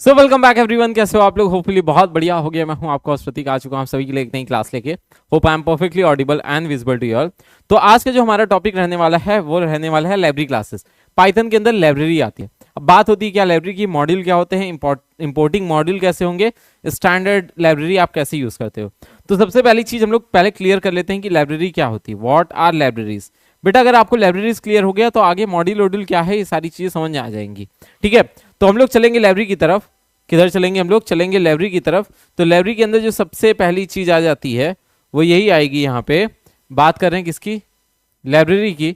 So welcome back everyone. कैसे हो आप लोग? होपफुली बहुत बढ़िया हो गया। मैं हूं आपका होस्ट प्रतीक, आ चुका हूं आप सभी के लिए एक नई क्लास लेके। Hope I am perfectly audible and visible to you all. तो आज का जो हमारा टॉपिक रहने वाला है वो रहने वाला है लाइब्रेरी क्लासेस। पाइथन के अंदर लाइब्रेरी आती है। अब बात होती है क्या लाइब्रेरी की, मॉड्यूल क्या होते हैं, इंपोर्टिंग मॉड्यूल कैसे होंगे, स्टैंडर्ड लाइब्रेरी आप कैसे यूज करते हो। तो सबसे पहली चीज हम लोग पहले क्लियर कर लेते हैं कि लाइब्रेरी क्या होती है। What are libraries. बेटा अगर आपको लाइब्रेरीज क्लियर हो गया तो आगे मॉड्यूल वॉड्यूल क्या है ये सारी चीजें समझ में आ जाएंगी। ठीक है, तो हम लोग चलेंगे लाइब्रेरी की तरफ। किधर चलेंगे हम लोग? चलेंगे लाइब्रेरी की तरफ। तो लाइब्रेरी के अंदर जो सबसे पहली चीज आ जाती है वो यही आएगी। यहाँ पे बात कर रहे हैं किसकी? लाइब्रेरी की।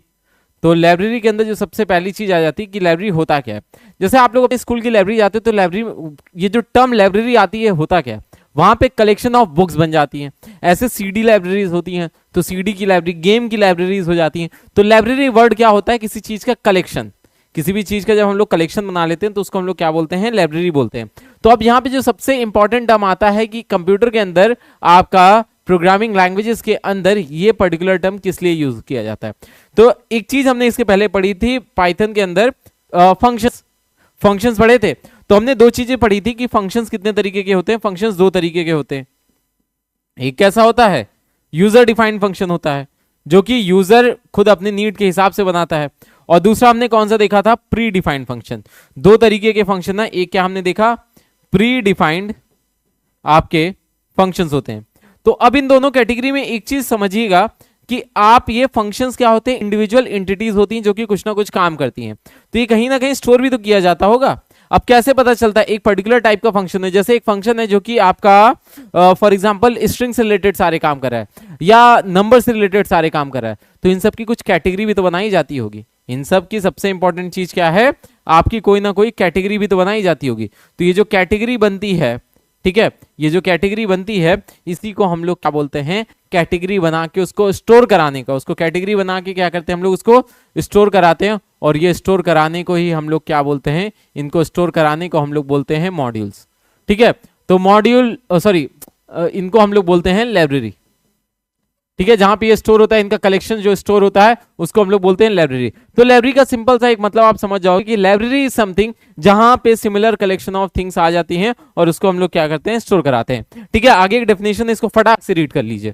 तो लाइब्रेरी के अंदर जो सबसे पहली चीज आ जाती है कि लाइब्रेरी होता क्या है। जैसे आप लोग अपने स्कूल की लाइब्रेरी जाते हो तो लाइब्रेरी, ये जो टर्म लाइब्रेरी आती है होता क्या है, वहां पे कलेक्शन ऑफ बुक्स बन जाती हैं। ऐसे सीडी लाइब्रेरीज होती हैं तो सीडी की लाइब्रेरी, गेम की लाइब्रेरीज हो जाती हैं। तो लाइब्रेरी वर्ड क्या होता है? किसी चीज का कलेक्शन। किसी भी चीज का जब हम लोग कलेक्शन बना लेते हैं तो उसको हम लोग क्या बोलते हैं? लाइब्रेरी बोलते हैं। तो अब यहाँ पे जो सबसे इंपॉर्टेंट टर्म आता है कि कंप्यूटर के अंदर आपका प्रोग्रामिंग लैंग्वेजेस के अंदर ये पर्टिकुलर टर्म किस लिए यूज किया जाता है। तो एक चीज हमने इसके पहले पढ़ी थी पाइथन के अंदर, फंक्शंस पढ़े थे। तो हमने दो चीजें पढ़ी थी कि फंक्शंस कितने तरीके के होते हैं। फंक्शंस दो तरीके के होते हैं। एक कैसा होता है? यूजर डिफाइंड फंक्शन होता है जो कि यूजर खुद अपने नीड के हिसाब से बनाता है। और दूसरा हमने कौन सा देखा था? Pre defined function. दो तरीके के फंक्शन है। एक क्या हमने देखा? प्री डिफाइंड आपके फंक्शंस होते हैं। तो अब इन दोनों कैटेगरी में एक चीज समझिएगा कि आप ये फंक्शंस क्या होते हैं? इंडिविजुअल एंटिटीज होती हैं जो कि कुछ ना कुछ काम करती हैं। तो ये कहीं ना कहीं स्टोर भी तो किया जाता होगा। अब कैसे पता चलता है? एक पर्टिकुलर टाइप का फंक्शन है, जैसे एक फंक्शन है जो कि आपका फॉर एग्जांपल स्ट्रिंग से रिलेटेड सारे काम कर रहा है या नंबर से रिलेटेड सारे काम कर रहा है, तो इन सब की कुछ कैटेगरी भी तो बनाई जाती होगी। इन सब की सबसे इंपॉर्टेंट चीज क्या है? आपकी कोई ना कोई कैटेगरी भी तो बनाई जाती होगी। तो ये जो कैटेगरी बनती है, ठीक है, ये जो कैटेगरी बनती है इसी को हम लोग क्या बोलते हैं? कैटेगरी बना के उसको स्टोर कराने का। उसको कैटेगरी बना के क्या करते हैं हम लोग? उसको स्टोर कराते हैं। और ये स्टोर कराने को ही हम लोग क्या बोलते हैं? इनको स्टोर कराने को हम लोग बोलते हैं मॉड्यूल्स। ठीक है, तो मॉड्यूल सॉरी इनको हम लोग बोलते हैं लाइब्रेरी। ठीक है, जहां पे ये स्टोर होता है, इनका कलेक्शन जो स्टोर होता है उसको हम लोग बोलते हैं लाइब्रेरी। तो लाइब्रेरी का सिंपल सा एक मतलब आप समझ जाओगे कि लाइब्रेरी इज समथिंग जहां पे सिमिलर कलेक्शन ऑफ थिंग्स आ जाती हैं और उसको हम लोग क्या करते हैं? स्टोर कराते हैं। ठीक है, आगे एक डेफिनेशन है, इसको फटाक से रीड कर लीजिए।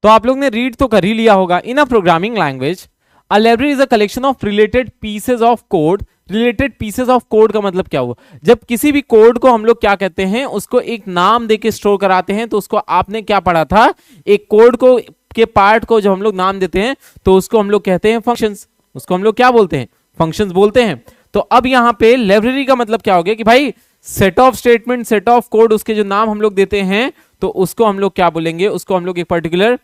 तो आप लोग ने रीड तो कर ही लिया होगा। In a programming language a library is a collection of related pieces of code. Related pieces of code का मतलब क्या हुआ? जब किसी भी कोड को हम लोग क्या कहते हैं? उसको एक नाम देके स्टोर कराते हैं। तो उसको आपने क्या पढ़ा था? एक कोड को के पार्ट को जब हम लोग नाम देते हैं तो उसको हम लोग कहते हैं फंक्शंस। उसको हम लोग क्या बोलते हैं? फंक्शंस बोलते हैं। तो अब यहां पे लाइब्रेरी का मतलब क्या हो गया कि भाई set of statement, set of code, उसके जो नाम हम लोग देते हैं तो उसको हम लोग क्या बोलेंगे? उसको हम लोग एक पर्टिकुलर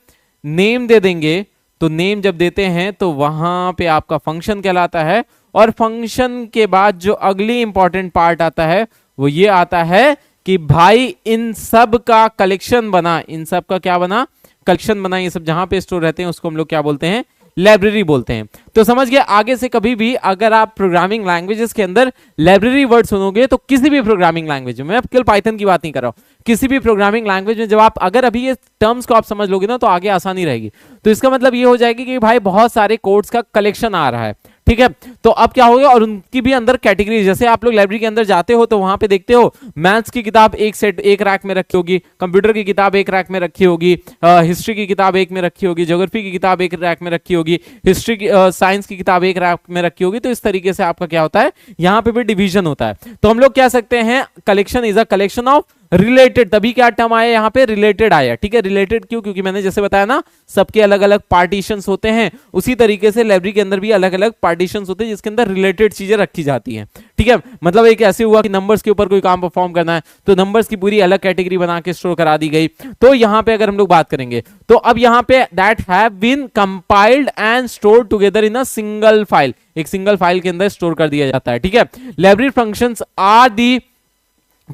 नेम दे देंगे। तो नेम जब देते हैं तो वहां पे आपका फंक्शन कहलाता है। और फंक्शन के बाद जो अगली इंपॉर्टेंट पार्ट आता है वो ये आता है कि भाई इन सब का कलेक्शन बना, इन सब का क्या बना, कलेक्शन बना। ये सब जहां पे स्टोर रहते हैं उसको हम लोग क्या बोलते हैं, लाइब्रेरी बोलते हैं। तो समझ गए, आगे से कभी भी अगर आप प्रोग्रामिंग लैंग्वेजेस के अंदर लाइब्रेरी वर्ड सुनोगे तो किसी भी प्रोग्रामिंग लैंग्वेज में, मैं केवल पाइथन की बात नहीं कर रहा हूं, किसी भी प्रोग्रामिंग लैंग्वेज में जब आप अगर अभी ये टर्म्स को आप समझ लोगे ना तो आगे आसानी रहेगी। तो इसका मतलब ये हो जाएगी कि भाई बहुत सारे कोड्स का कलेक्शन आ रहा है, ठीक है। तो अब क्या हो गया, और उनकी भी अंदर कैटेगरी, जैसे आप लोग लाइब्रेरी के अंदर जाते हो तो वहां पे देखते हो मैथ्स की किताब एक सेट एक रैक में रखी होगी, कंप्यूटर की किताब एक रैक में रखी होगी, हिस्ट्री की किताब एक में रखी होगी, ज्योग्राफी की किताब एक रैक में रखी होगी, हिस्ट्री की साइंस की किताब एक रैक में रखी होगी। तो इस तरीके से आपका क्या होता है, यहाँ पे भी डिवीजन होता है। तो हम लोग कह सकते हैं collection is a collection of related, तभी क्या टर्म आया यहाँ पे, रिलेटेड आया, ठीक है। रिलेटेड क्यों, क्योंकि मैंने जैसे बताया ना सबके अलग अलग पार्टीशंस होते हैं, उसी तरीके से लाइब्रेरी के अंदर भी अलग अलग पार्टीशंस होते हैं जिसके अंदर रिलेटेड चीजें रखी जाती हैं, ठीक है। मतलब एक ऐसे हुआ कि नंबर्स के ऊपर कोई काम परफॉर्म करना है तो नंबर्स की पूरी अलग कैटेगरी बना के स्टोर करा दी गई। तो यहाँ पे अगर हम लोग बात करेंगे तो अब यहाँ पे that have been compiled and stored together in a single file, एक सिंगल फाइल के अंदर स्टोर कर दिया जाता है, ठीक है। Library functions are the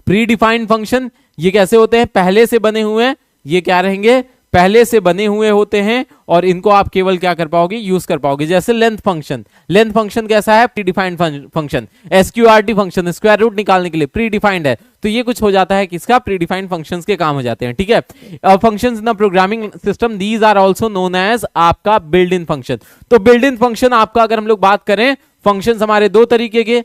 predefined function. ये कैसे होते हैं, पहले से बने हुए हैं, ये क्या रहेंगे, पहले से बने हुए होते हैं और इनको आप केवल क्या कर पाओगे, यूज कर पाओगे। जैसे लेंथ फंक्शन, लेंथ फंक्शन कैसा है, predefined function. SQRT function square root निकालने के लिए प्री डिफाइंड है, तो ये कुछ हो जाता है किसका, प्री डिफाइंड फंक्शंस के काम हो जाते हैं, ठीक है। Functions in the programming system these are also known as आपका बिल्ड इन फंक्शन। तो बिल्ड इन फंक्शन आपका अगर हम लोग बात करें, फंक्शंस हमारे दो तरीके के,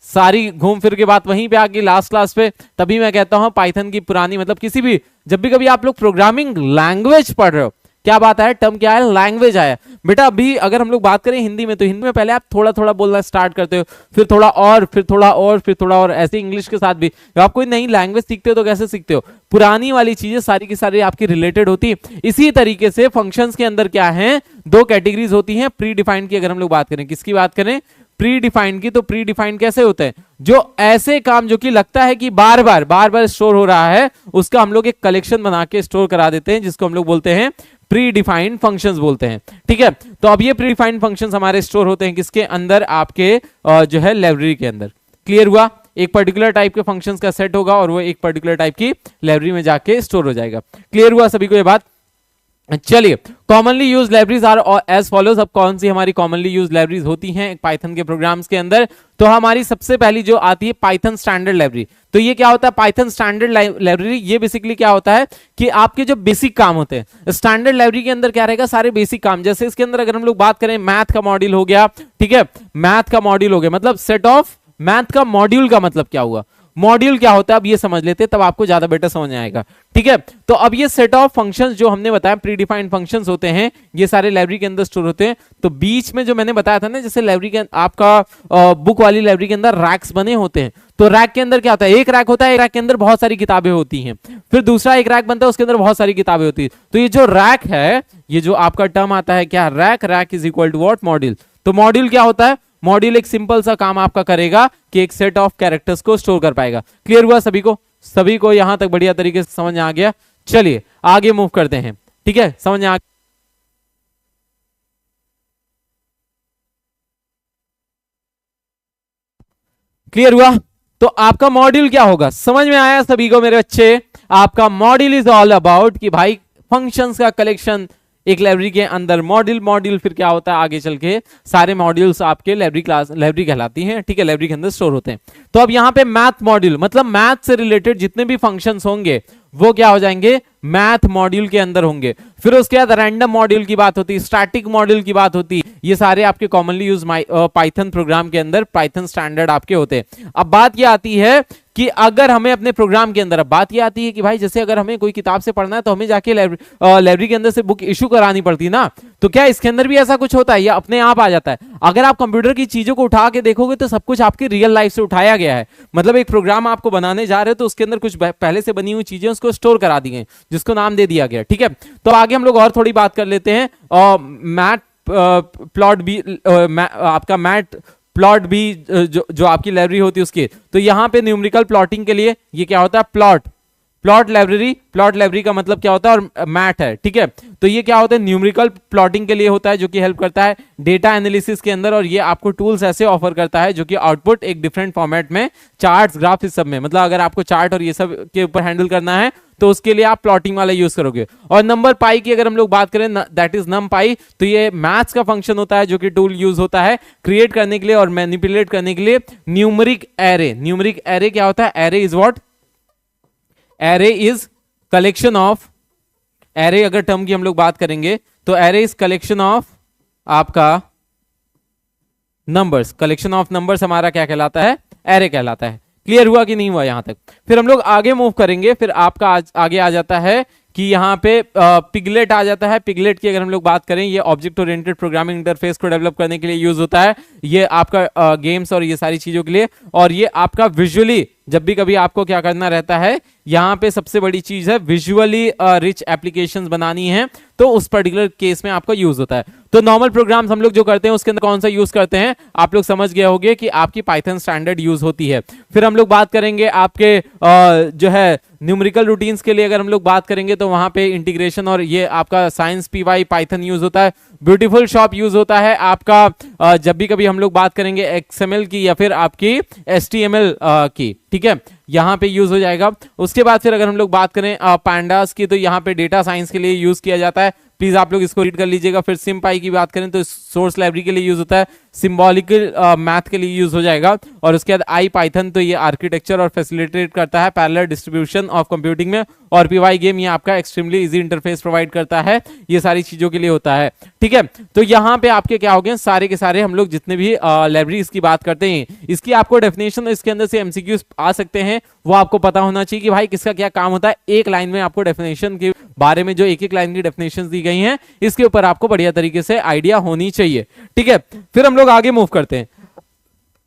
सारी घूम फिर के बात वहीं पे आ गई लास्ट क्लास पे। तभी मैं कहता हूं पाइथन की पुरानी, मतलब किसी भी, जब भी कभी आप लोग प्रोग्रामिंग लैंग्वेज पढ़ रहे हो, क्या बात है, टर्म क्या है, लैंग्वेज आया बेटा। अभी अगर हम लोग बात करें हिंदी में, तो हिंदी में पहले आप थोड़ा थोड़ा बोलना स्टार्ट करते हो, फिर थोड़ा और, फिर थोड़ा और, फिर थोड़ा और, ऐसे इंग्लिश के साथ भी। जब आप कोई नई लैंग्वेज सीखते हो तो कैसे सीखते हो, पुरानी वाली चीजें सारी की सारी आपकी रिलेटेड होती है। इसी तरीके से फंक्शंस के अंदर क्या है, दो कैटेगरीज होती हैं प्री डिफाइंड की। अगर हम लोग बात करें, किसकी बात करें, प्री डिफाइंड की। तो प्री डिफाइंड कैसे होते हैं, जो ऐसे काम जो कि लगता है कि बार बार स्टोर हो रहा है, उसका हम लोग एक कलेक्शन बना के स्टोर करा देते हैं, जिसको हम लोग बोलते हैं प्री डिफाइंड फंक्शंस बोलते हैं, ठीक है। तो अब ये प्री डिफाइंड फंक्शंस हमारे स्टोर होते हैं किसके अंदर, आपके जो है लाइब्रेरी के अंदर। क्लियर हुआ, एक पर्टिकुलर टाइप के फंक्शंस का सेट होगा और वो एक पर्टिकुलर टाइप की लाइब्रेरी में जाके स्टोर हो जाएगा। क्लियर हुआ सभी को ये बात। चलिए, commonly use libraries are as follows. अब कौन सी हमारी कॉमनली यूज लाइब्रेरीज होती हैं पाइथन के प्रोग्राम्स के अंदर, तो हमारी सबसे पहली जो आती है पाइथन स्टैंडर्ड लाइब्रेरी। तो ये क्या होता है, पाइथन स्टैंडर्ड लाइब्रेरी, ये बेसिकली क्या होता है कि आपके जो बेसिक काम होते हैं स्टैंडर्ड लाइब्रेरी के अंदर क्या रहेगा, सारे बेसिक काम। जैसे इसके अंदर अगर हम लोग बात करें, मैथ का मॉड्यूल हो गया, ठीक है, मैथ का मॉड्यूल हो गया, मतलब सेट ऑफ मैथ का मॉड्यूल का मतलब क्या हुआ, मॉड्यूल क्या होता है अब ये समझ लेते हैं, तब आपको ज्यादा बेटर समझ में आएगा, ठीक है। तो अब ये सेट ऑफ फंक्शंस जो हमने बताया प्री डिफाइंड फंक्शंस होते हैं, ये सारे लाइब्रेरी के अंदर स्टोर होते हैं। तो बीच में जो मैंने बताया था ना, जैसे लाइब्रेरी के आपका बुक वाली लाइब्रेरी के अंदर रैक्स बने होते हैं, तो रैक के अंदर क्या होता है, एक रैक होता है, एक रैक के अंदर बहुत सारी किताबें होती हैं, फिर दूसरा एक रैक बनता है, उसके अंदर बहुत सारी किताबें होती है। तो ये जो रैक है, ये जो आपका टर्म आता है क्या, rack, rack is equal to what, module. तो मॉड्यूल क्या होता है, मॉड्यूल एक सिंपल सा काम आपका करेगा कि एक सेट ऑफ कैरेक्टर्स को स्टोर कर पाएगा। क्लियर हुआ सभी को, सभी को यहां तक बढ़िया तरीके से समझ आ गया। चलिए आगे मूव करते हैं, ठीक है, समझ आ क्लियर हुआ। तो आपका मॉड्यूल क्या होगा, समझ में आया सभी को मेरे बच्चे। आपका मॉड्यूल इज ऑल अबाउट कि भाई फंक्शंस का कलेक्शन एक लाइब्रेरी के अंदर। मॉड्यूल फिर क्या होता है, आगे चल के सारे मॉड्यूल्स आपके लाइब्रेरी कहलाती हैं, ठीक है, लाइब्रेरी के अंदर स्टोर होते हैं। तो अब यहाँ पे मैथ मॉड्यूल, मतलब मैथ से रिलेटेड जितने भी फंक्शंस होंगे वो क्या हो जाएंगे, मैथ मॉड्यूल के अंदर होंगे। फिर उसके बाद रैंडम मॉड्यूल की बात होती है, स्टैटिक मॉड्यूल की बात होती है, ये सारे आपके कॉमनली यूज पाइथन प्रोग्राम के अंदर पाइथन स्टैंडर्ड आपके होते हैं। अब बात ये आती है कि अगर हमें अपने प्रोग्राम के अंदर, अब बात ये आती है कि भाई जैसे अगर हमें कोई किताब से पढ़ना है तो हमें जाके लाइब्रेरी के अंदर से बुक इशू करानी पड़ती है ना, तो क्या इसके अंदर भी ऐसा कुछ होता है या अपने आप आ जाता है। अगर आप कंप्यूटर की चीजों को उठा के देखोगे तो सब कुछ आपकी रियल लाइफ से उठाया गया है। मतलब एक प्रोग्राम आपको बनाने जा रहे हो तो उसके अंदर कुछ पहले से बनी हुई चीजें उसको स्टोर करा दी गई, जिसको नाम दे दिया गया, ठीक है। तो आगे हम लोग और थोड़ी बात कर लेते हैं। मैट प्लॉट भी आपका मैट प्लॉट भी जो आपकी लाइब्रेरी होती है उसके, तो यहां पे न्यूमेरिकल प्लॉटिंग के लिए ये क्या होता है, प्लॉट प्लॉट लाइब्रेरी का मतलब क्या होता है, और मैथ है, ठीक है। तो ये क्या होता है, न्यूमेरिकल प्लॉटिंग के लिए होता है, जो कि हेल्प करता है डेटा एनालिसिस के अंदर, और ये आपको टूल्स ऐसे ऑफर करता है जो कि आउटपुट एक डिफरेंट फॉर्मेट में, चार्ट्स, ग्राफ, इस सब में, मतलब अगर आपको चार्ट और ये सब के ऊपर हैंडल करना है तो उसके लिए आप प्लॉटिंग वाला यूज करोगे। और नंबर पाई की अगर हम लोग बात करें, दैट इज नम पाई, तो ये मैथ्स का फंक्शन होता है जो कि टूल यूज होता है क्रिएट करने के लिए और मैनिपुलेट करने के लिए न्यूमेरिक एरे। न्यूमेरिक एरे क्या होता है, array is what, array is collection of, array अगर टर्म की हम लोग बात करेंगे तो एरे इज कलेक्शन ऑफ आपका नंबर्स, कलेक्शन ऑफ नंबर्स हमारा क्या कहलाता है, एरे कहलाता है। क्लियर हुआ कि नहीं हुआ यहां तक? फिर हम लोग आगे मूव करेंगे, फिर आपका आगे आ जाता है कि यहाँ पे पिगलेट आ जाता है। पिगलेट की अगर हम लोग बात करें, ये ऑब्जेक्ट ओरिएंटेड प्रोग्रामिंग इंटरफेस को डेवलप करने के लिए यूज होता है। ये आपका गेम्स और ये सारी चीजों के लिए, और ये आपका विजुअली जब भी कभी आपको क्या करना रहता है, यहाँ पे सबसे बड़ी चीज है विजुअली रिच एप्लीकेशंस बनानी है, तो उस पर्टिकुलर केस में आपका यूज होता है। तो नॉर्मल प्रोग्राम्स हम लोग जो करते हैं उसके अंदर कौन सा यूज करते हैं, आप लोग समझ गए होंगे कि आपकी पाइथन स्टैंडर्ड यूज होती है। फिर हम लोग बात करेंगे आपके जो है न्यूमेरिकल रूटीन्स के लिए, अगर हम लोग बात करेंगे तो वहां पे इंटीग्रेशन और ये आपका साइंस पीवाई पाइथन यूज होता है। ब्यूटीफुल शॉप यूज होता है आपका जब भी कभी हम लोग बात करेंगे एक्सएमएल की या फिर आपकी एचटीएमएल की, ठीक है, यहां पे यूज हो जाएगा। उसके बाद फिर अगर हम लोग बात करें पैंडास की, तो यहाँ पे डेटा साइंस के लिए यूज किया जाता है। प्लीज आप लोग इसको रीड कर लीजिएगा। फिर सिम्पाई की बात करें तो सोर्स लाइब्रेरी के लिए यूज होता है, सिंबॉलिकल मैथ के लिए यूज हो जाएगा। और उसके बाद आई पाइथन, तो ये आर्किटेक्चर और फैसिलिटेट करता है पैरेलल डिस्ट्रीब्यूशन ऑफ कंप्यूटिंग में। और पीवाई गेम ये आपका एक्सट्रीमली इजी इंटरफेस प्रोवाइड करता है, ये सारी चीजों के लिए होता है, ठीक है। तो यहाँ पे आपके क्या हो गए, सारे के सारे हम लोग जितने भी लाइब्रेरीज की बात करते हैं, इसकी आपको डेफिनेशन इसके अंदर से एमसीक्यूज आ सकते हैं, वो आपको पता होना चाहिए कि भाई किसका क्या काम होता है। एक लाइन में आपको डेफिनेशन के बारे में जो एक एक लाइन की डेफिनेशन दी गई हैं, इसके ऊपर आपको बढ़िया तरीके से आइडिया होनी चाहिए, ठीक है। फिर हम लोग आगे मूव करते हैं।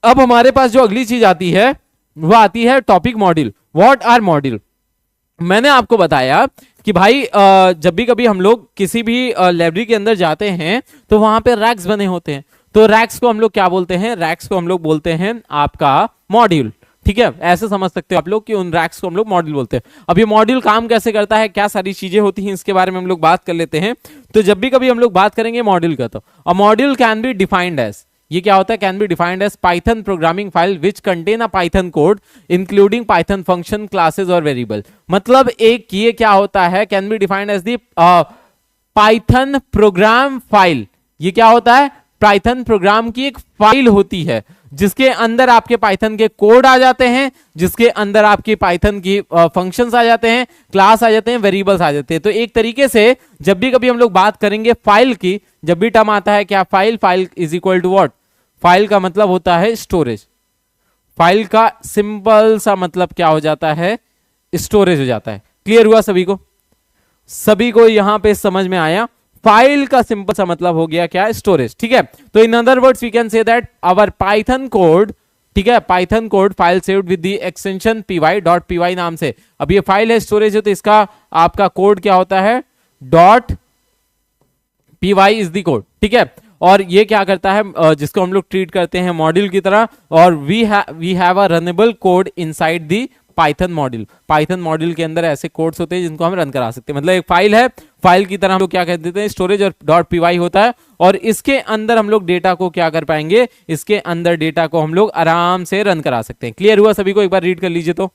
अब हमारे पास जो अगली चीज आती है वो आती है topic module. What are module? मैंने आपको बताया कि भाई जब भी कभी हम लोग किसी भी लाइब्रेरी के अंदर जाते हैं तो वहां पे रैक्स बने होते हैं, तो रैक्स को हम लोग क्या बोलते हैं, रैक्स को हम लोग बोलते हैं आपका मॉड्यूल, ठीक है। ऐसे समझ सकते हो आप लोग कि उन रैक्स को हम लोग मॉड्यूल बोलते हैं। अब ये मॉड्यूल काम कैसे करता है, क्या सारी चीजें होती हैं, इसके बारे में हम लोग बात कर लेते हैं। तो जब भी कभी हम लोग बात करेंगे मॉड्यूल का, तो a module can be defined as, ये क्या होता है, can be defined as Python programming file which contain a Python code including Python function, classes और वेरिएबल। मतलब एक ये क्या होता है, can be defined as the Python program file. ये क्या होता है, पाइथन प्रोग्राम की एक फाइल होती है जिसके अंदर आपके पाइथन के कोड आ जाते हैं, जिसके अंदर आपके पाइथन की फंक्शंस आ जाते हैं, क्लास आ जाते हैं, वेरिएबल्स आ जाते हैं। तो एक तरीके से जब भी कभी हम लोग बात करेंगे फाइल की, जब भी टर्म आता है क्या, file, file is equal to what, file का मतलब होता है स्टोरेज। फाइल का सिंपल सा मतलब क्या हो जाता है, स्टोरेज हो जाता है। क्लियर हुआ सभी को? सभी को यहां पे समझ में आया? फाइल का सिंपल सा मतलब हो गया क्या, स्टोरेज, ठीक है। तो in other words we can say that our Python code, ठीक है, Python code file saved with the extension py.py नाम से। अब ये फाइल है, स्टोरेज है, तो इसका आपका कोड क्या होता है, dot py is the code, ठीक है। और ये क्या करता है, जिसको हम लोग ट्रीट करते हैं मॉड्यूल की तरह, और we have a runnable code inside the Python module. Python module के अंदर ऐसे कोड्स होते हैं जिनको हम रन करा सकते हैं। मतलब एक फाइल है, फाइल की तरह हम लोग क्या कह देते हैं, स्टोरेज, और डॉट py होता है, और इसके अंदर हम लोग डेटा को क्या कर पाएंगे, इसके अंदर डेटा को हम लोग आराम से रन करा सकते हैं। क्लियर हुआ सभी को? एक बार रीड कर लीजिए तो।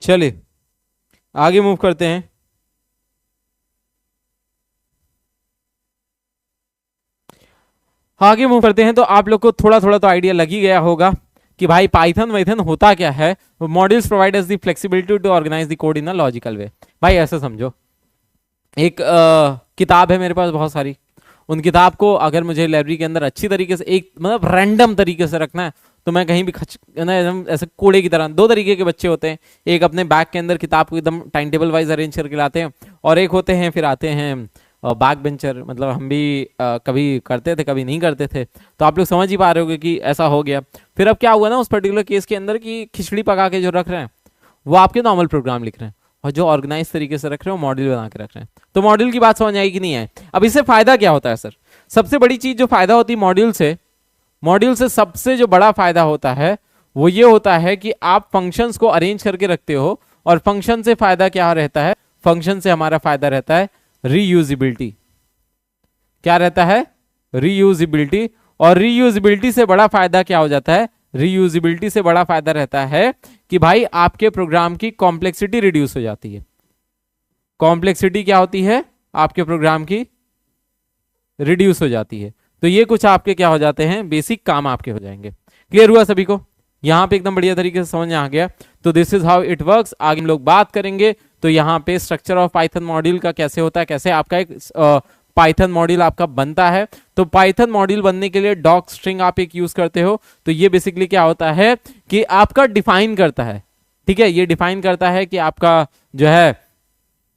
चलिए आगे मूव करते हैं। आगे मूव करते हैं तो आप लोग को थोड़ा थोड़ा तो आइडिया लग ही गया होगा कि भाई पाइथन वाइथन होता क्या है। Modules provide us the flexibility to organise the code in a logical way. भाई ऐसे समझो, एक किताब है मेरे पास बहुत सारी, उन किताब को अगर मुझे लाइब्रेरी के अंदर अच्छी तरीके से एक मतलब रैंडम तरीके से रखना है तो मैं कहीं भी खच ना एकदम ऐसे कूड़े की तरह। दो तरीके के बच्चे होते हैं, एक अपने बैग के अंदर किताब को एकदम टाइम टेबल वाइज अरेंज करके लाते हैं, और एक होते हैं फिर आते हैं बैक बेंचर। मतलब हम भी कभी करते थे कभी नहीं करते थे, तो आप लोग समझ ही पा रहे होगे कि ऐसा हो गया। फिर अब क्या हुआ ना उस पर्टिकुलर केस के अंदर कि खिचड़ी पका के जो रख रहे हैं वो आपके नॉर्मल प्रोग्राम लिख रहे हैं, और जो ऑर्गेनाइज तरीके से रख रहे हैं वो मॉड्यूल बना के रख रहे हैं। तो मॉड्यूल की बात समझ आई कि नहीं है? अब इससे फायदा क्या होता है सर? सबसे बड़ी चीज जो फायदा होती है मॉड्यूल से सबसे जो बड़ा फायदा होता है वो ये होता है कि आप फंक्शंस को अरेंज करके रखते हो, और फंक्शन से फायदा क्या रहता है? फंक्शन से हमारा फायदा रहता है रीयूजिबिलिटी। क्या रहता है? रीयूजिबिलिटी। और रीयूजिबिलिटी से बड़ा फायदा क्या हो जाता है? रीयूजिबिलिटी से बड़ा फायदा रहता है कि भाई आपके प्रोग्राम की कॉम्प्लेक्सिटी रिड्यूस हो जाती है। कॉम्प्लेक्सिटी क्या होती है? आपके प्रोग्राम की रिड्यूस हो जाती है। तो ये कुछ आपके क्या हो जाते हैं? बेसिक काम आपके हो जाएंगे। क्लियर हुआ सभी को? यहां पे एकदम बढ़िया तरीके से समझ में आ गया। तो this is how it works. आगे हम लोग बात करेंगे तो यहाँ पे स्ट्रक्चर ऑफ पाइथन मॉड्यूल का कैसे होता है, कैसे आपका एक पाइथन मॉड्यूल आपका बनता है। तो पाइथन मॉड्यूल बनने के लिए डॉक स्ट्रिंग आप एक यूज करते हो। तो ये बेसिकली क्या होता है कि आपका डिफाइन करता है, ठीक है, ये डिफाइन करता है कि आपका जो है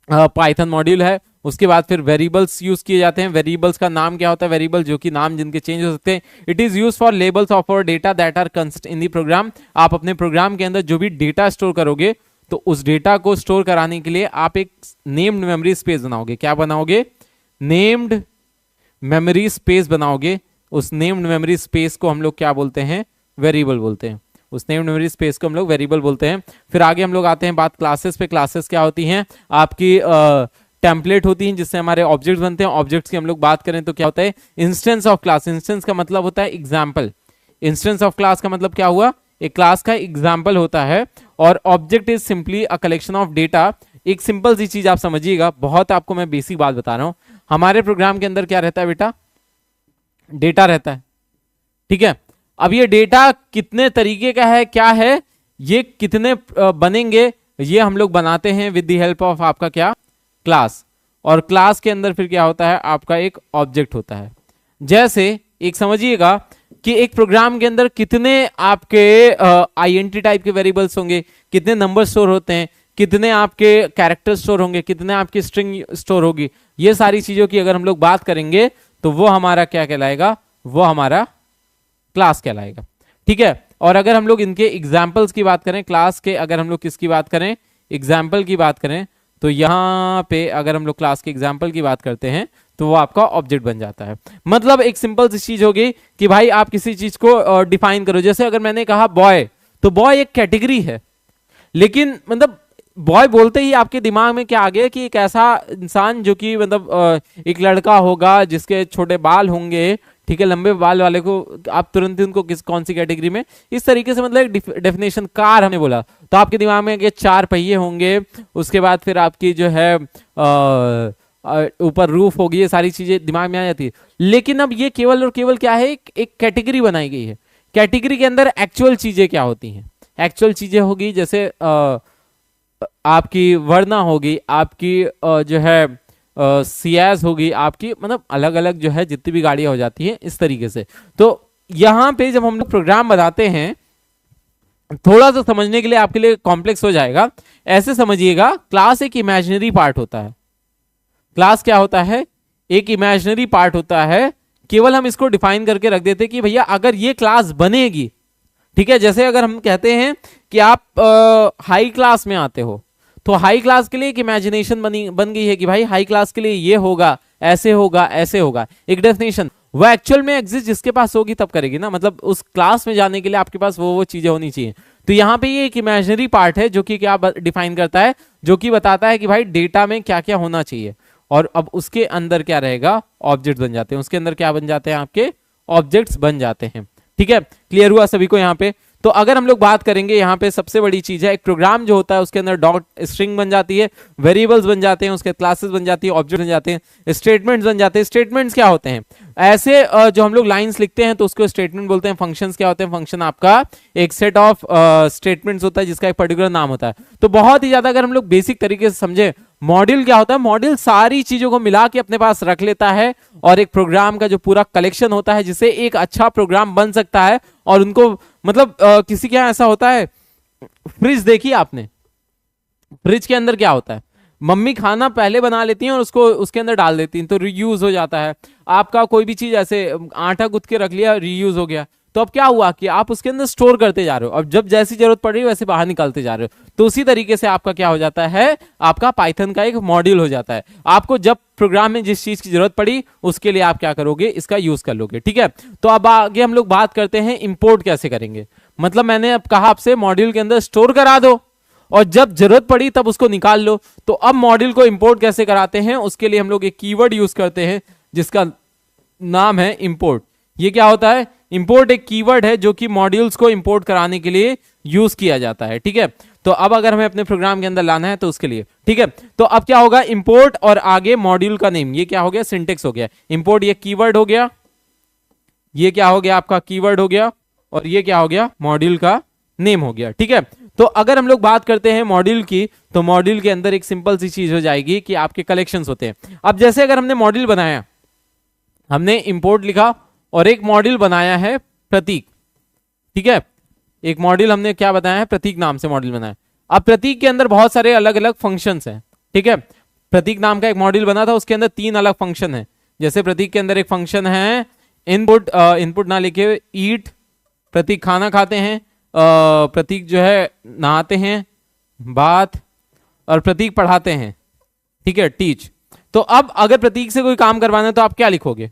पाइथन मॉड्यूल है। उसके बाद फिर वेरिएबल्स यूज किए जाते हैं। वेरिएबल्स का नाम क्या होता है? वेरिएबल जो कि नाम जिनके चेंज हो सकते हैं। It is use for labels of और data that are const in the program. आप अपने प्रोग्राम के अंदर जो भी डेटा स्टोर करोगे तो उस डेटा को स्टोर कराने के लिए आप एक नेम्ड मेमोरी स्पेस बनाओगे। क्या बनाओगे? नेम्ड मेमोरी स्पेस बनाओगे। उस नेम्ड मेमोरी स्पेस को हम लोग क्या बोलते हैं? वेरिएबल बोलते हैं। उस नेम्ड मेमोरी स्पेस को हम लोग वेरिएबल बोलते हैं। फिर आगे हम लोग आते हैं बात क्लासेस पे। क्लासेस क्या होती हैं? आपकी टेम्पलेट होती हैं जिससे हमारे ऑब्जेक्ट्स बनते हैं। ऑब्जेक्ट्स की हम लोग बात करें तो क्या होता है? Instance of class. इंस्टेंस का मतलब होता है एग्जाम्पल। इंस्टेंस ऑफ क्लास का मतलब क्या हुआ? एक क्लास का एग्जाम्पल होता है। और object is simply a collection of data. एक सिंपल सी चीज आप समझिएगा, बहुत आपको मैं बेसिक बात बता रहा हूं। हमारे प्रोग्राम के अंदर क्या रहता है बेटा? डेटा रहता है, ठीक है। अब ये डेटा कितने तरीके का है, क्या है, ये कितने बनेंगे, ये हम लोग बनाते हैं विद द हेल्प ऑफ आपका क्या? क्लास। और क्लास के अंदर फिर क्या होता है? आपका एक ऑब्जेक्ट होता है। जैसे एक समझिएगा कि एक प्रोग्राम के अंदर कितने आपके आईएनटी टाइप के वेरिएबल्स होंगे, कितने नंबर स्टोर होते हैं, कितने आपके कैरेक्टर स्टोर होंगे, कितने आपकी स्ट्रिंग स्टोर होगी। ये सारी चीजों की अगर हम लोग बात करेंगे तो वो हमारा क्या कहलाएगा? वो हमारा क्लास कहलाएगा, ठीक है। और अगर हम लोग इनके एग्जाम्पल्स की बात करें, क्लास के अगर हम लोग किसकी बात करें? एग्जाम्पल की बात करें, तो यहां पे अगर हम लोग क्लास के एग्जाम्पल की बात करते हैं तो वो आपका ऑब्जेक्ट बन जाता है। मतलब एक सिंपल सी चीज होगी कि भाई आप किसी चीज को डिफाइन करो। जैसे अगर मैंने कहा बॉय, तो बॉय एक कैटेगरी है, लेकिन मतलब बॉय बोलते ही आपके दिमाग में क्या आ गया कि एक ऐसा इंसान जो कि मतलब एक लड़का होगा जिसके छोटे बाल होंगे, ठीक है, लंबे बाल वाले को आप तुरंत ही उनको कौन सी कैटेगरी में, इस तरीके से मतलब एक डेफिनेशन। कार हमने बोला तो आपके दिमाग में ये 4 पहिए होंगे, उसके बाद फिर आपकी जो है ऊपर रूफ होगी, ये सारी चीजें दिमाग में आ जाती है। लेकिन अब ये केवल और केवल क्या है? एक कैटेगरी बनाई गई है। कैटेगरी के अंदर एक्चुअल चीजें क्या होती हैं? एक्चुअल चीजें होगी जैसे आपकी वर्ना होगी, आपकी जो है सियाज होगी, आपकी मतलब अलग अलग जो है जितनी भी गाड़ियां हो जाती हैं इस तरीके से। तो यहां पे जब हम लोग प्रोग्राम बनाते हैं, थोड़ा सा समझने के लिए आपके लिए कॉम्प्लेक्स हो जाएगा। ऐसे समझिएगा, क्लास एक इमेजिनरी पार्ट होता है। क्लास क्या होता है? एक इमेजिनरी पार्ट होता है। केवल हम इसको डिफाइन करके रख देते कि भैया अगर ये क्लास बनेगी, ठीक है। जैसे अगर हम कहते हैं कि आप हाई क्लास में आते हो, तो हाई क्लास के लिए एक इमेजिनेशन बन गई है कि भाई हाई क्लास के लिए ये होगा, ऐसे होगा, ऐसे होगा, एक डेफिनेशन। वो एक्चुअल में एग्जिस्ट जिसके पास होगी तब करेगी ना, मतलब उस क्लास में जाने के लिए आपके पास वो चीजें होनी चाहिए। तो यहाँ पे ये एक इमेजिनरी पार्ट है जो कि क्या डिफाइन करता है, जो कि बताता है कि भाई डेटा में क्या क्या होना चाहिए। और अब उसके अंदर क्या रहेगा? ऑब्जेक्ट बन जाते हैं। उसके अंदर क्या बन जाते हैं? आपके ऑब्जेक्ट्स बन जाते हैं, ठीक है। क्लियर हुआ सभी को यहाँ पे? तो अगर हम लोग बात करेंगे यहाँ पे सबसे बड़ी चीज है, एक प्रोग्राम जो होता है उसके अंदर डॉट स्ट्रिंग बन जाती है, वेरिएबल्स बन जाते हैं, उसके क्लासेस बन जाती है, ऑब्जेक्ट बन जाते हैं, स्टेटमेंट्स बन जाते हैं। स्टेटमेंट्स क्या होते हैं? ऐसे जो हम लोग लाइंस लिखते हैं तो उसको स्टेटमेंट बोलते हैं। फंक्शंस क्या होते हैं? फंक्शन आपका एक सेट ऑफ स्टेटमेंट्स होता है जिसका एक पर्टिकुलर नाम होता है। तो बहुत ही ज्यादा अगर हम लोग बेसिक तरीके से समझे, मॉड्यूल क्या होता है? मॉड्यूल सारी चीजों को मिला के अपने पास रख लेता है और एक प्रोग्राम का जो पूरा कलेक्शन होता है जिससे एक अच्छा प्रोग्राम बन सकता है। और उनको मतलब किसी के यहाँ ऐसा होता है, फ्रिज देखी आपने? फ्रिज के अंदर क्या होता है? मम्मी खाना पहले बना लेती हैं और उसको उसके अंदर डाल देती हैं तो रीयूज हो जाता है। आपका कोई भी चीज ऐसे आटा गूंथ के रख लिया, रीयूज हो गया। तो अब क्या हुआ कि आप उसके अंदर स्टोर करते जा रहे हो, अब जब जैसी जरूरत पड़ रही है वैसे बाहर निकालते जा रहे हो। तो उसी तरीके से आपका क्या हो जाता है? आपका पाइथन का एक मॉड्यूल हो जाता है। आपको जब प्रोग्राम में जिस चीज की जरूरत पड़ी उसके लिए आप क्या करोगे? इसका यूज कर लोगे। ठीक है, तो अब आगे हम लोग बात करते हैं इंपोर्ट कैसे करेंगे। मतलब मैंने अब कहा आपसे मॉड्यूल के अंदर स्टोर करा दो और जब जरूरत पड़ी तब उसको निकाल लो। तो अब मॉड्यूल को इंपोर्ट कैसे कराते हैं? उसके लिए हम लोग एक कीवर्ड यूज करते हैं जिसका नाम है इंपोर्ट। ये क्या होता है? इंपोर्ट एक कीवर्ड है जो कि मॉड्यूल्स को इंपोर्ट कराने के लिए यूज किया जाता है। ठीक है, तो अब अगर हमें अपने प्रोग्राम के अंदर लाना है तो उसके लिए, ठीक है, तो अब क्या होगा? इंपोर्ट और आगे मॉड्यूल का नेम, ये क्या हो गया? सिंटेक्स हो गया। इंपोर्ट ये कीवर्ड हो गया, ये क्या हो गया? आपका कीवर्ड हो गया, और ये क्या हो गया? मॉड्यूल का नेम हो गया। ठीक है, तो अगर हम लोग बात करते हैं मॉड्यूल की, तो मॉड्यूल के अंदर एक सिंपल सी चीज हो जाएगी कि आपके कलेक्शंस होते हैं। अब जैसे अगर हमने मॉड्यूल बनाया, हमने इंपोर्ट लिखा और एक मॉड्यूल बनाया है प्रतीक। ठीक है, एक मॉड्यूल हमने क्या बनाया है? प्रतीक नाम से मॉड्यूल बनाया। अब प्रतीक के अंदर बहुत सारे अलग अलग फंक्शंस हैं। ठीक है, प्रतीक नाम का एक मॉड्यूल बना था, उसके अंदर 3 अलग फंक्शन है। जैसे प्रतीक के अंदर एक फंक्शन है इनपुट, इनपुट ना लिखे, ईट, प्रतीक खाना खाते हैं, प्रतीक जो है नहाते हैं, बात, और प्रतीक पढ़ाते हैं। ठीक है, टीच। तो अब अगर प्रतीक से कोई काम करवाना है तो आप क्या लिखोगे?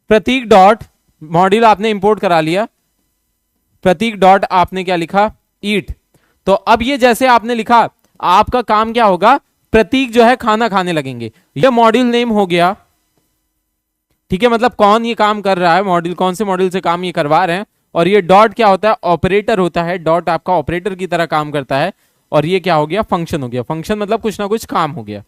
प्रतीक डॉट, मॉड्यूल आपने इंपोर्ट करा लिया, प्रतीक डॉट आपने क्या लिखा? ईट। तो अब ये जैसे आपने लिखा, आपका काम क्या होगा? प्रतीक जो है खाना खाने लगेंगे। ये मॉड्यूल नेम हो गया। ठीक है, मतलब कौन ये काम कर रहा है, मॉड्यूल कौन से मॉड्यूल से काम ये करवा रहे हैं। और ये डॉट क्या होता है? ऑपरेटर होता है। डॉट आपका ऑपरेटर की तरह काम करता है। और ये क्या हो गया? फंक्शन हो गया। फंक्शन मतलब कुछ ना कुछ काम हो गया।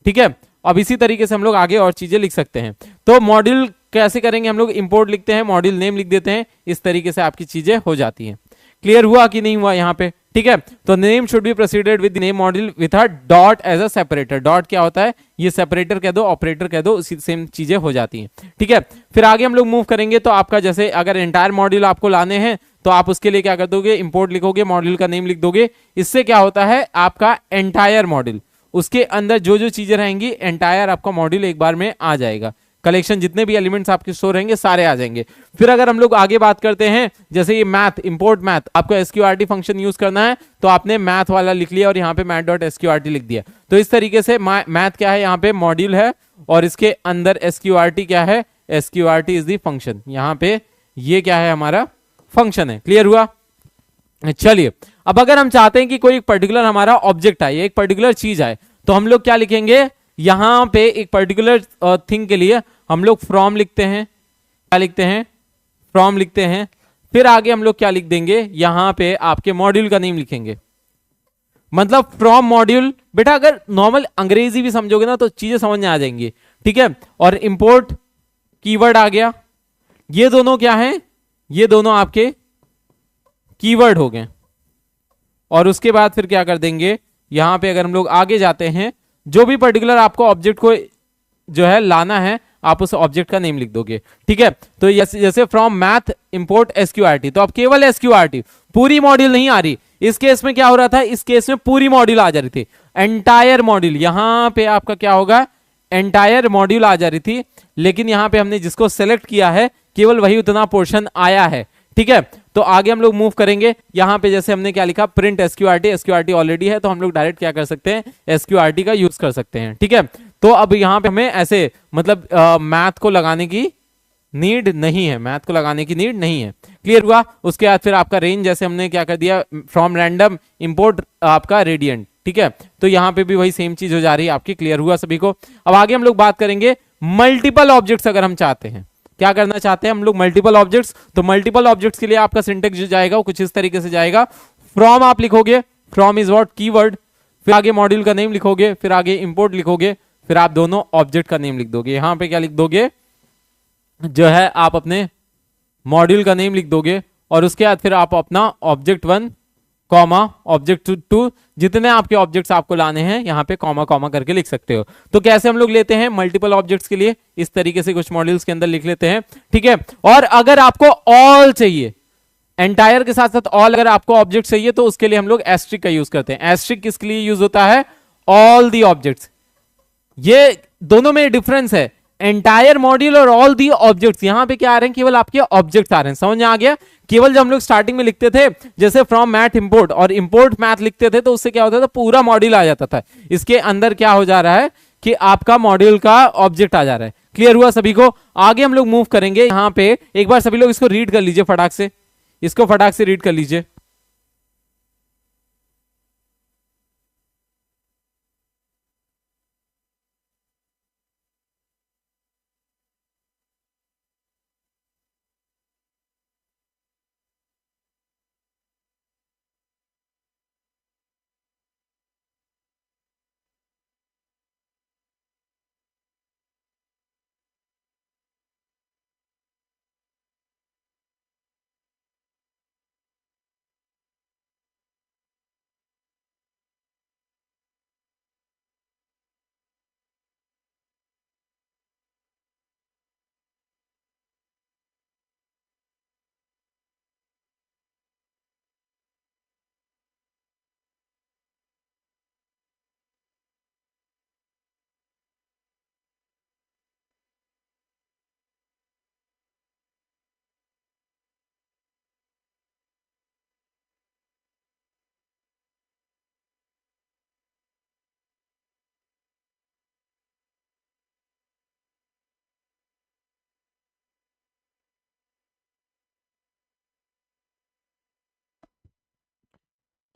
ठीक है, अब इसी तरीके से हम लोग आगे और चीजें लिख सकते हैं। तो मॉड्यूल कैसे करेंगे? हम लोग इंपोर्ट लिखते हैं, मॉड्यूल नेम लिख देते हैं, इस तरीके से आपकी चीजें हो जाती हैं। क्लियर हुआ कि नहीं हुआ यहाँ पे? ठीक है, तो name should be proceeded with name module with a dot as a separator. Dot क्या होता है? ये सेपरेटर कह दो, ऑपरेटर कह दो, इसी सेम चीजें हो जाती हैं। ठीक है, फिर आगे हम लोग मूव करेंगे। तो आपका जैसे अगर एंटायर मॉड्यूल आपको लाने हैं तो आप उसके लिए क्या कर दोगे? इंपोर्ट लिखोगे, मॉड्यूल का नेम लिख दोगे। इससे क्या होता है? आपका एंटायर मॉड्यूल, उसके अंदर जो जो चीजें रहेंगी, एंटायर आपका मॉड्यूल एक बार में आ जाएगा। कलेक्शन जितने भी एलिमेंट्स आपके स्टोर रहेंगे सारे आ जाएंगे। फिर अगर हम लोग आगे बात करते हैं, जैसे ये मैथ, इंपोर्ट मैथ, आपको एसक्यूआरटी फंक्शन यूज करना है तो आपने मैथ वाला लिख लिया और यहाँ पे मैथ डॉट एसक्यूआरटी लिख दिया। तो इस तरीके से मैथ क्या है? यहाँ पे मॉड्यूल है और इसके अंदर एसक्यूआरटी क्या है? SQRT is the function. यहाँ पे ये क्या है? हमारा फंक्शन है। क्लियर हुआ? चलिए, अब अगर हम चाहते हैं कि कोई एक पर्टिकुलर हमारा ऑब्जेक्ट है, एक पर्टिकुलर चीज है, तो हम लोग क्या लिखेंगे? यहां पे एक पर्टिकुलर थिंग के लिए हम लोग फ्रॉम लिखते हैं। क्या लिखते हैं? फ्रॉम लिखते हैं। फिर आगे हम लोग क्या लिख देंगे? यहां पे आपके मॉड्यूल का नेम लिखेंगे। मतलब फ्रॉम मॉड्यूल। बेटा अगर नॉर्मल अंग्रेजी भी समझोगे ना तो चीजें समझ में आ जाएंगी। ठीक है, और इंपोर्ट कीवर्ड आ गया। ये दोनों क्या हैं? ये दोनों आपके कीवर्ड हो गए। और उसके बाद फिर क्या कर देंगे? यहां पे अगर हम लोग आगे जाते हैं, जो भी पर्टिकुलर आपको ऑब्जेक्ट को जो है लाना है, आप उस ऑब्जेक्ट का नेम लिख दोगे। ठीक है, तो जैसे फ्रॉम मैथ इंपोर्ट एसक्यूआरटी, तो अब केवल एसक्यूआरटी, पूरी मॉड्यूल नहीं आ रही। इस केस में क्या हो रहा था? इस केस में पूरी मॉड्यूल आ जा रही थी, एंटायर मॉड्यूल। यहां पे आपका क्या होगा? एंटायर मॉड्यूल आ जा रही थी। लेकिन यहां पे हमने जिसको सेलेक्ट किया है केवल वही उतना पोर्शन आया है। ठीक है, तो आगे हम लोग मूव करेंगे। यहां पे जैसे हमने क्या लिखा? Print SQRT. एसक्यूआरटी ऑलरेडी है तो हम लोग डायरेक्ट क्या कर सकते हैं? एसक्यूआरटी का यूज कर सकते हैं। ठीक है, तो अब यहां पे हमें ऐसे मतलब मैथ को लगाने की नीड नहीं है, मैथ को लगाने की नीड नहीं है। क्लियर हुआ? उसके बाद फिर आपका रेंज, जैसे हमने क्या कर दिया? फ्रॉम रैंडम इंपोर्ट आपका रेडियंट। ठीक है, तो यहां पे भी वही सेम चीज हो जा रही है आपकी। क्लियर हुआ सभी को? अब आगे हम लोग बात करेंगे मल्टीपल ऑब्जेक्ट्स अगर हम चाहते हैं क्या करना चाहते हैं हम लोग, मल्टीपल ऑब्जेक्ट्स। तो मल्टीपल ऑब्जेक्ट्स के लिए आपका सिंटेक्स जो जाएगा वो कुछ इस तरीके से जाएगा। फ्रॉम आप लिखोगे, फ्रॉम इज व्हाट, कीवर्ड, फिर आगे मॉड्यूल का नेम लिखोगे, फिर आगे इंपोर्ट लिखोगे, फिर आप दोनों ऑब्जेक्ट का नेम लिख दोगे। यहां पे क्या लिख दोगे, जो है आप अपने मॉड्यूल का नेम लिख दोगे, और उसके बाद फिर आप अपना ऑब्जेक्ट 1 कॉमा ऑब्जेक्ट 2, जितने आपके ऑब्जेक्ट्स आपको लाने हैं यहाँ पे कॉमा कॉमा करके लिख सकते हो। तो कैसे हम लोग लेते हैं मल्टीपल ऑब्जेक्ट्स के लिए, इस तरीके से कुछ मॉड्यूल्स के अंदर लिख लेते हैं, ठीक है। और अगर आपको ऑल चाहिए, एंटायर के साथ साथ ऑल अगर आपको ऑब्जेक्ट चाहिए, तो उसके लिए हम लोग एस्ट्रिक का यूज करते हैं। एस्ट्रिक किसके लिए यूज होता है, ऑल दी ऑब्जेक्ट्स। ये दोनों में डिफरेंस है, एंटायर मॉड्यूल और ऑल दी ऑब्जेक्ट्स। यहां पे क्या आ रहे हैं, केवल आपके ऑब्जेक्ट्स आ रहे हैं, समझ में आ गया। केवल जब हम लोग स्टार्टिंग में लिखते थे जैसे फ्रॉम मैथ इंपोर्ट और इंपोर्ट मैथ लिखते थे, तो उससे क्या होता था, पूरा मॉड्यूल आ जाता था। इसके अंदर क्या हो जा रहा है कि आपका मॉड्यूल का ऑब्जेक्ट आ जा रहा है। क्लियर हुआ सभी को। आगे हम लोग मूव करेंगे। यहां पे एक बार सभी लोग इसको रीड कर लीजिए फटाक से, इसको फटाक से रीड कर लीजिए।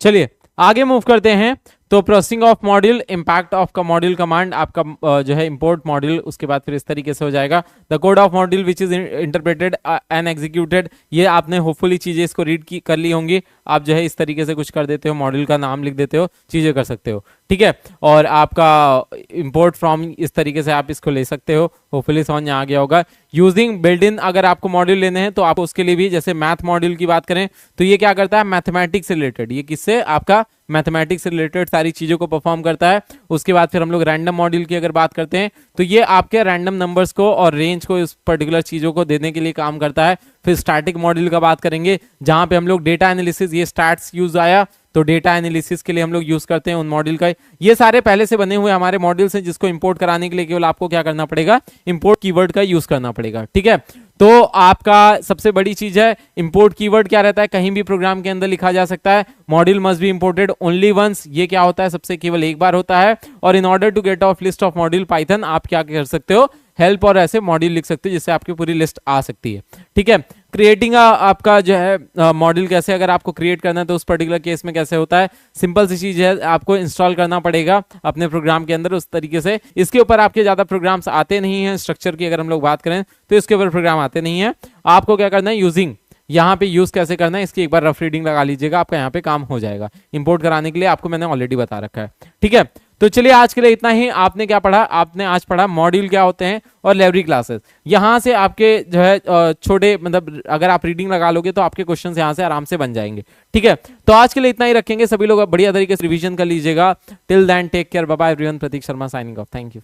चलिए आगे मूव करते हैं। तो processing of module, impact of का मॉड्यूल कमांड, आपका जो है इंपोर्ट मॉड्यूल, उसके बाद फिर इस तरीके से हो जाएगा। The code of module which is interpreted and executed, ये आपने होपफुली चीजें इसको रीड की कर ली होंगी। आप जो है इस तरीके से कुछ कर देते हो, मॉड्यूल का नाम लिख देते हो, चीजें कर सकते हो, ठीक है। और आपका इंपोर्ट फ्रॉम, इस तरीके से आप इसको ले सकते हो। होपफुली समझ में आ गया होगा। यूजिंग बिल्ड इन, अगर आपको मॉड्यूल लेने हैं तो आप उसके लिए भी, जैसे मैथ मॉड्यूल की बात करें तो ये क्या करता है, मैथमेटिक्स से रिलेटेड, ये किससे, आपका मैथमेटिक्स से रिलेटेड सारी चीजों को परफॉर्म करता है। उसके बाद फिर हम लोग रैंडम मॉड्यूल की अगर बात करते हैं तो ये आपके रैंडम नंबर्स को और रेंज को, इस पर्टिकुलर चीजों को देने के लिए काम करता है। फिर स्टैटिक मॉड्यूल का बात करेंगे, जहां पे हम लोग डेटा एनालिसिस, ये स्टैट्स यूज आया, तो डेटा एनालिसिस के लिए हम लोग यूज करते हैं उन मॉड्यूल का। ये सारे पहले से बने हुए हमारे मॉड्यूल्स हैं, जिसको इंपोर्ट कराने के लिए केवल आपको क्या करना पड़ेगा, इंपोर्ट कीवर्ड का यूज करना पड़ेगा, ठीक है। तो आपका सबसे बड़ी चीज है इंपोर्ट कीवर्ड, क्या रहता है, कहीं भी प्रोग्राम के अंदर लिखा जा सकता है। Module must be imported only once, ये क्या होता है, सबसे केवल एक बार होता है। और in order to get of list of module Python, आप क्या कर सकते हो, हेल्प और ऐसे मॉड्यूल लिख सकते हो, जिससे आपकी पूरी लिस्ट आ सकती है, ठीक है। क्रिएटिंग आपका जो है मॉड्यूल कैसे, अगर आपको क्रिएट करना है तो उस पर्टिकुलर केस में कैसे होता है, सिंपल सी चीज है, आपको इंस्टॉल करना पड़ेगा अपने प्रोग्राम के अंदर उस तरीके से। इसके ऊपर आपके ज्यादा प्रोग्राम्स आते नहीं हैं, स्ट्रक्चर की अगर हम लोग बात करें तो इसके ऊपर प्रोग्राम आते नहीं है। आपको क्या करना है, यूजिंग, यहाँ पे यूज कैसे करना है इसकी एक बार रफ रीडिंग लगा लीजिएगा, आपका यहाँ पे काम हो जाएगा। इंपोर्ट कराने के लिए आपको मैंने ऑलरेडी बता रखा है, ठीक है। तो चलिए आज के लिए इतना ही। आपने क्या पढ़ा, आपने आज पढ़ा मॉड्यूल क्या होते हैं और लाइब्रेरी क्लासेस। यहाँ से आपके जो है छोटे, मतलब अगर आप रीडिंग लगा लोगे तो आपके क्वेश्चंस यहाँ से आराम से बन जाएंगे, ठीक है। तो आज के लिए इतना ही रखेंगे, सभी लोग बढ़िया तरीके से रिवीजन कर लीजिएगा। Till then take care, bye bye everyone. Prateek Sharma signing off, thank you.